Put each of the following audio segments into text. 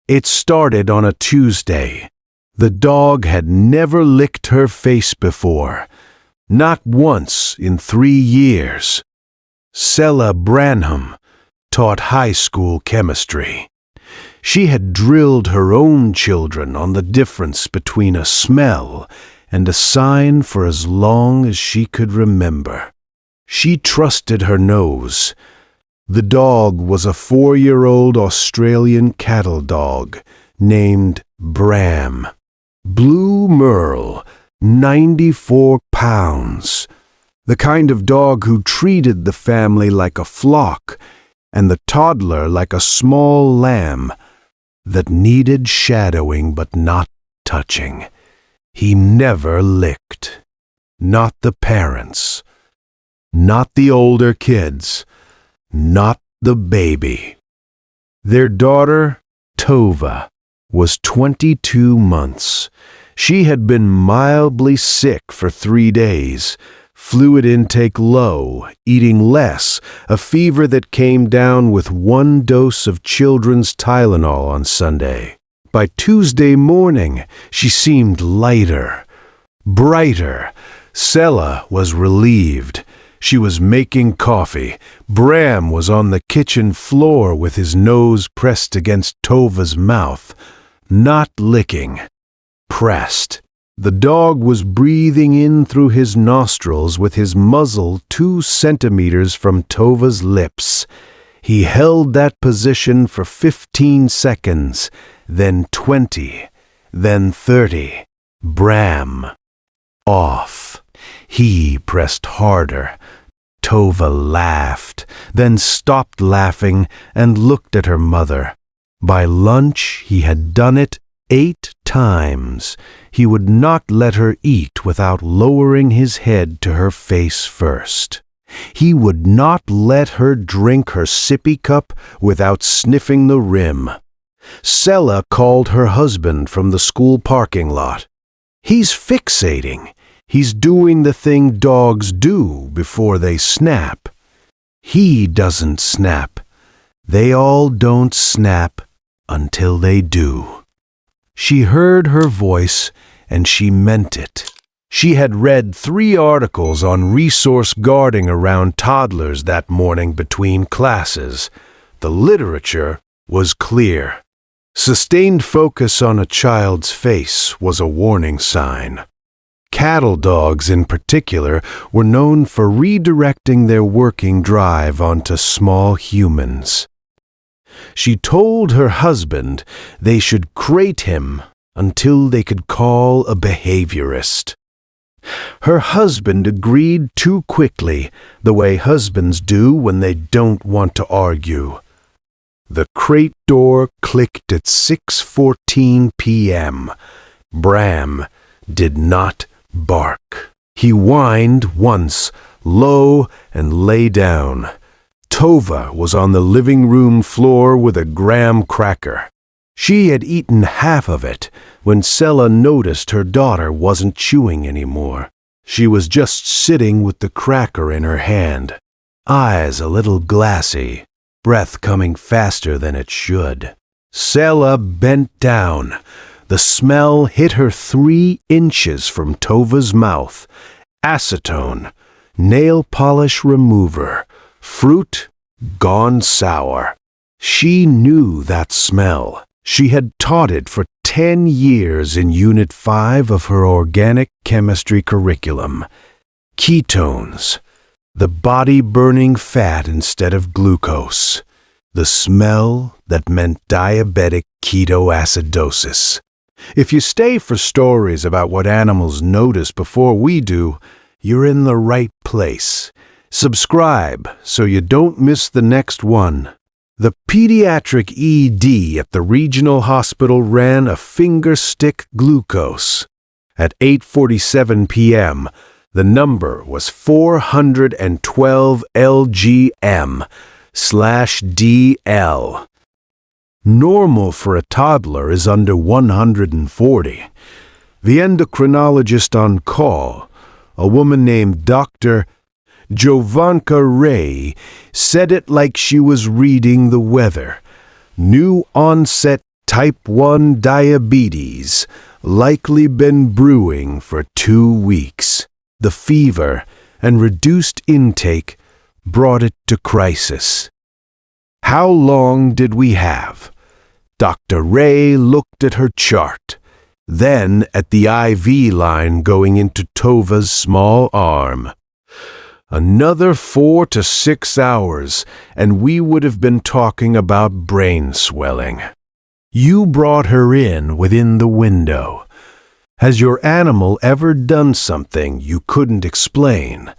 It started on a Tuesday. The dog had never licked her face before, not once in 3 years. Sella Branham taught high school chemistry. She had drilled her own children on the difference between a smell and a sign for as long as she could remember. She trusted her nose. The dog was a 4-year-old Australian cattle dog named Bram. Blue Merle, 94 pounds. The kind of dog who treated the family like a flock and the toddler like a small lamb that needed shadowing but not touching. He never licked. Not the parents. Not the older kids. Not the baby. Their daughter, Tova, was 22 months. She had been mildly sick for 3 days. Fluid intake low, eating less, a fever that came down with 1 dose of children's Tylenol on Sunday. By Tuesday morning, she seemed lighter, brighter. Sella was relieved. She was making coffee. Bram was on the kitchen floor with his nose pressed against Tova's mouth, not licking, pressed. The dog was breathing in through his nostrils with his muzzle 2 centimeters from Tova's lips. He held that position for 15 seconds, then 20, then 30. Bram. Off. He pressed harder. Tova laughed, then stopped laughing and looked at her mother. By lunch, he had done it 8 times. He would not let her eat without lowering his head to her face first. He would not let her drink her sippy cup without sniffing the rim. Sella called her husband from the school parking lot. He's fixating. He's doing the thing dogs do before they snap. He doesn't snap. They all don't snap until they do. She heard her voice, and she meant it. She had read 3 articles on resource guarding around toddlers that morning between classes. The literature was clear. Sustained focus on a child's face was a warning sign. Cattle dogs in particular were known for redirecting their working drive onto small humans. She told her husband they should crate him until they could call a behaviorist. Her husband agreed too quickly, the way husbands do when they don't want to argue. The crate door clicked at 6:14 p.m. Bram did not bark. He whined once, low, and lay down. Tova was on the living room floor with a graham cracker. She had eaten half of it when Sella noticed her daughter wasn't chewing anymore. She was just sitting with the cracker in her hand, eyes a little glassy, breath coming faster than it should. Sella bent down. The smell hit her 3 inches from Tova's mouth. Acetone, nail polish remover, fruit gone sour. She knew that smell. She had taught it for 10 years in Unit 5 of her organic chemistry curriculum. Ketones, the body-burning fat instead of glucose. The smell that meant diabetic ketoacidosis. If you stay for stories about what animals notice before we do, you're in the right place. Subscribe so you don't miss the next one. The pediatric ED at the regional hospital ran a finger stick glucose. At 8:47 p.m., the number was 412 LGM/DL. Normal for a toddler is under 140. The endocrinologist on call, a woman named Dr. Jovanka Ray, said it like she was reading the weather. New onset Type 1 diabetes, likely been brewing for 2 weeks. The fever and reduced intake brought it to crisis. How long did we have? Dr. Ray looked at her chart, then at the IV line going into Tova's small arm. Another 4 to 6 hours, and we would have been talking about brain swelling. You brought her in within the window. Has your animal ever done something you couldn't explain?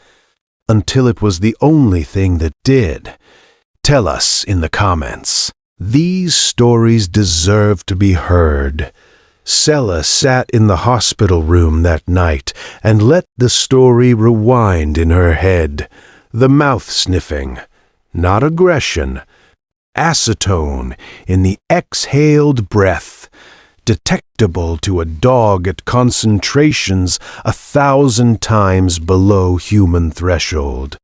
Until it was the only thing that did. Tell us in the comments. These stories deserve to be heard. Sella sat in the hospital room that night and let the story rewind in her head. The mouth sniffing, not aggression. Acetone in the exhaled breath, detectable to a dog at concentrations 1,000 times below human threshold.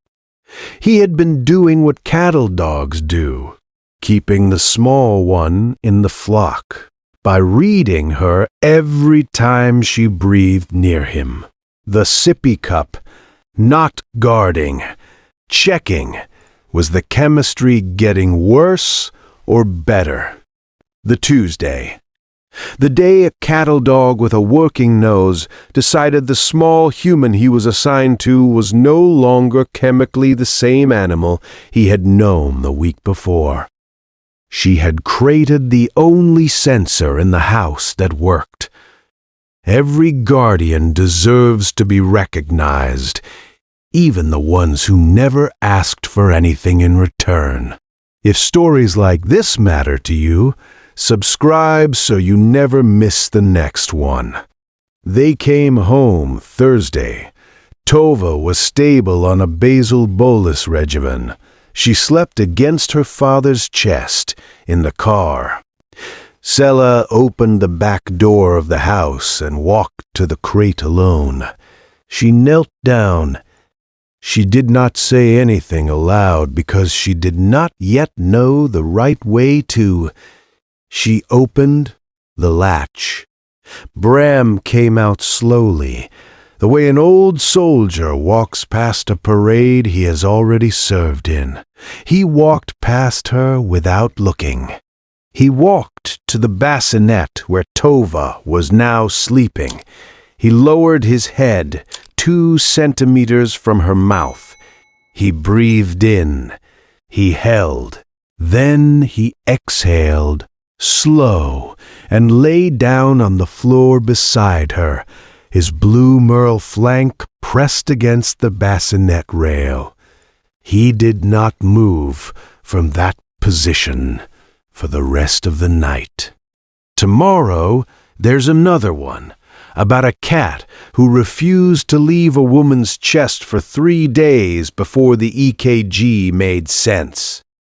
He had been doing what cattle dogs do, keeping the small one in the flock, by reading her every time she breathed near him. The sippy cup, not guarding, checking. Was the chemistry getting worse or better? The Tuesday. The day a cattle dog with a working nose decided the small human he was assigned to was no longer chemically the same animal he had known the week before. She had created the only sensor in the house that worked. Every guardian deserves to be recognized, even the ones who never asked for anything in return. If stories like this matter to you, subscribe so you never miss the next one. They came home Thursday. Tova was stable on a basal bolus regimen. She slept against her father's chest in the car. Sella opened the back door of the house and walked to the crate alone. She knelt down. She did not say anything aloud because she did not yet know the right way to. She opened the latch. Bram came out slowly, the way an old soldier walks past a parade he has already served in. He walked past her without looking. He walked to the bassinet where Tova was now sleeping. He lowered his head 2 centimeters from her mouth. He breathed in. He held. Then he exhaled, slow, and lay down on the floor beside her, his blue merle flank pressed against the bassinet rail. He did not move from that position for the rest of the night. Tomorrow, there's another one, about a cat who refused to leave a woman's chest for 3 days before the EKG made sense.